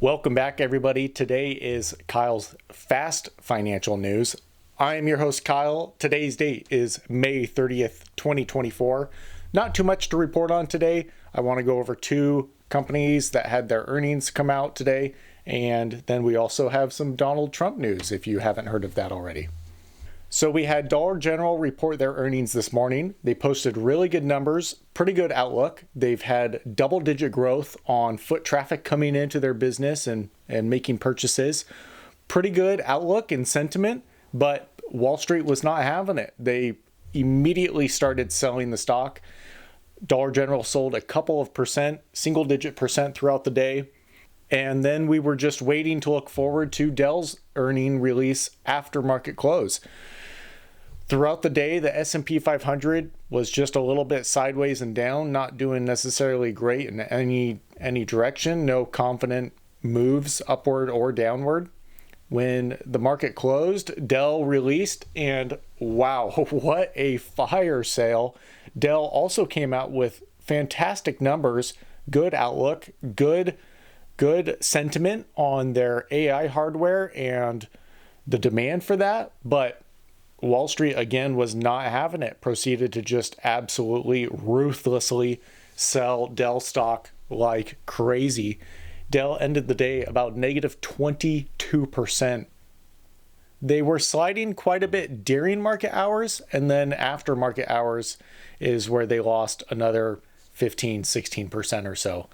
Welcome back, everybody. Today is Kyle's Fast Financial News. I am your host, Kyle. Today's date is May 30th, 2024. Not too much to report on today. I want to go over two companies that had their earnings come out today, and then we also have some Donald Trump news if you haven't heard of that already. So we had Dollar General report their earnings this morning. They posted really good numbers, pretty good outlook. They've had double-digit growth on foot traffic coming into their business and making purchases. Pretty good outlook and sentiment, but Wall Street was not having it. They immediately started selling the stock. Dollar General sold a couple of percent, single-digit percent throughout the day. And then we were just waiting to look forward to Dell's earning release after market close. Throughout the day, the S&P 500 was just a little bit sideways and down, not doing necessarily great in any direction. No confident moves upward or downward. When the market closed, Dell released, and wow, what a fire sale. Dell also came out with fantastic numbers, good outlook, good sentiment on their AI hardware and the demand for that, but Wall Street again was not having it, proceeded to just absolutely ruthlessly sell Dell stock like crazy. Dell ended the day about negative 22%. They were sliding quite a bit during market hours, and then after market hours is where they lost another 15-16% or so.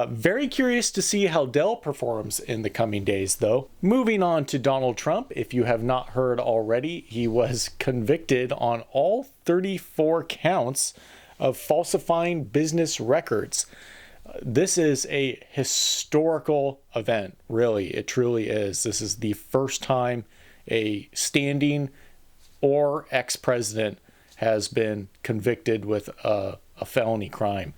Very curious to see how Dell performs in the coming days, though. Moving on to Donald Trump, if you have not heard already, he was convicted on all 34 counts of falsifying business records. This is a historical event, really. It truly is. This is the first time a standing or ex-president has been convicted with a felony crime.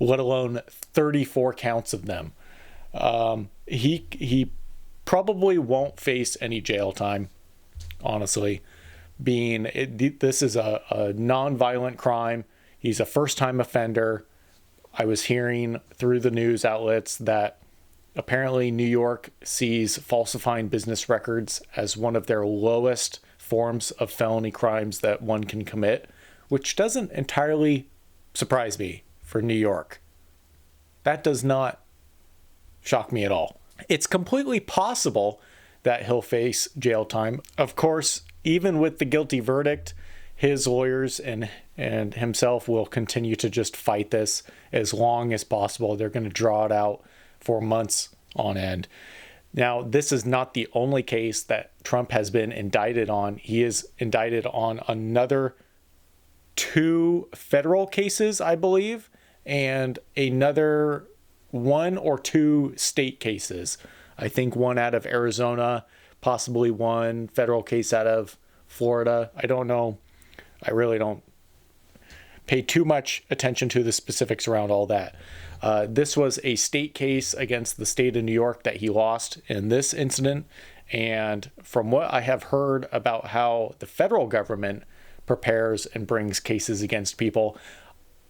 Let alone 34 counts of them. He probably won't face any jail time, honestly, this is a non-violent crime. He's a first-time offender. I was hearing through the news outlets that apparently New York sees falsifying business records as one of their lowest forms of felony crimes that one can commit, which doesn't entirely surprise me for New York. That does not shock me at all. It's completely possible that he'll face jail time. Of course, even with the guilty verdict, his lawyers and himself will continue to just fight this as long as possible. They're going to draw it out for months on end. Now, this is not the only case that Trump has been indicted on. He is indicted on another 2 federal cases, I believe, and another 1 or 2 state cases. I think one out of Arizona, possibly one federal case out of Florida. I don't know. I really don't pay too much attention to the specifics around all that. This was a state case against the state of New York that he lost in this incident. And from what I have heard about how the federal government prepares and brings cases against people,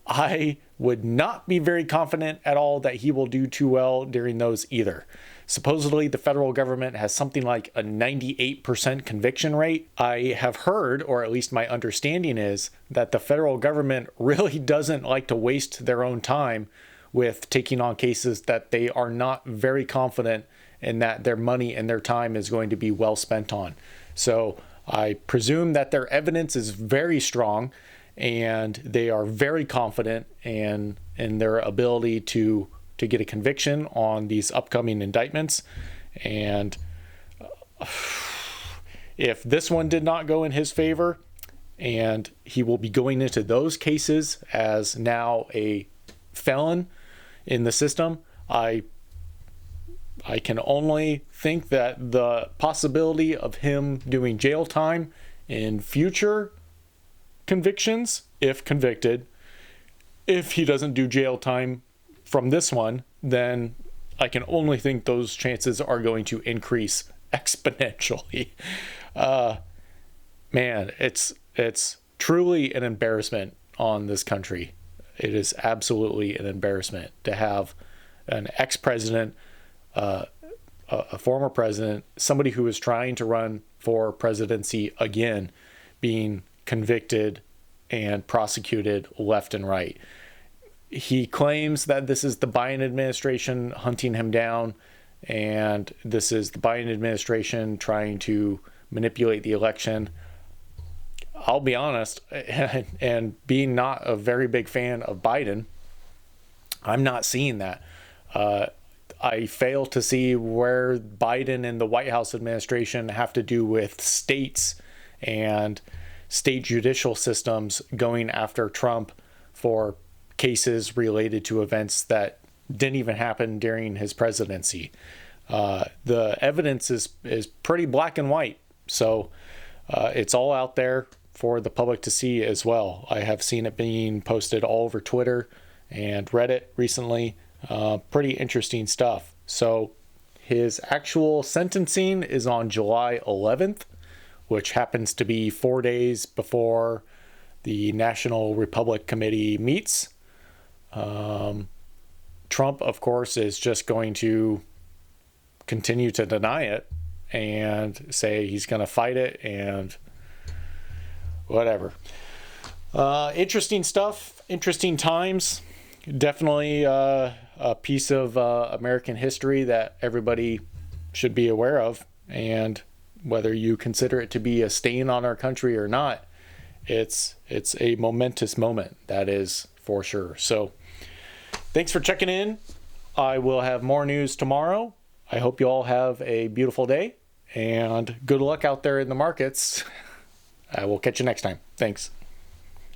I would not be very confident at all that he will do too well during those either. Supposedly, the federal government has something like a 98% conviction rate. I have heard, or at least my understanding is, that the federal government really doesn't like to waste their own time with taking on cases that they are not very confident in that their money and their time is going to be well spent on. So I presume that their evidence is very strong, and they are very confident in their ability to get a conviction on these upcoming indictments. And if this one did not go in his favor, and he will be going into those cases as now a felon in the system, I can only think that the possibility of him doing jail time in future convictions, if convicted, if he doesn't do jail time from this one, then I can only think those chances are going to increase exponentially. Man, it's truly an embarrassment on this country. It is absolutely an embarrassment to have an ex-president, a former president, somebody who was trying to run for presidency again, being convicted and prosecuted left and right. He claims that this is the Biden administration hunting him down, and this is the Biden administration trying to manipulate the election. I'll be honest, and being not a very big fan of Biden, I'm not seeing that. I fail to see where Biden and the White House administration have to do with states and state judicial systems going after Trump for cases related to events that didn't even happen during his presidency. The evidence is pretty black and white, so it's all out there for the public to see as well. I have seen it being posted all over Twitter and Reddit recently. Pretty interesting stuff. So his actual sentencing is on July 11th, which happens to be 4 days before the National Republican Committee meets. Trump, of course, is just going to continue to deny it and say he's going to fight it and whatever. Interesting stuff, interesting times. Definitely a piece of American history that everybody should be aware of. And whether you consider it to be a stain on our country or not, it's a momentous moment, that is for sure. So thanks for checking in. I will have more news tomorrow. I hope you all have a beautiful day and good luck out there in the markets. I will catch you next time. Thanks.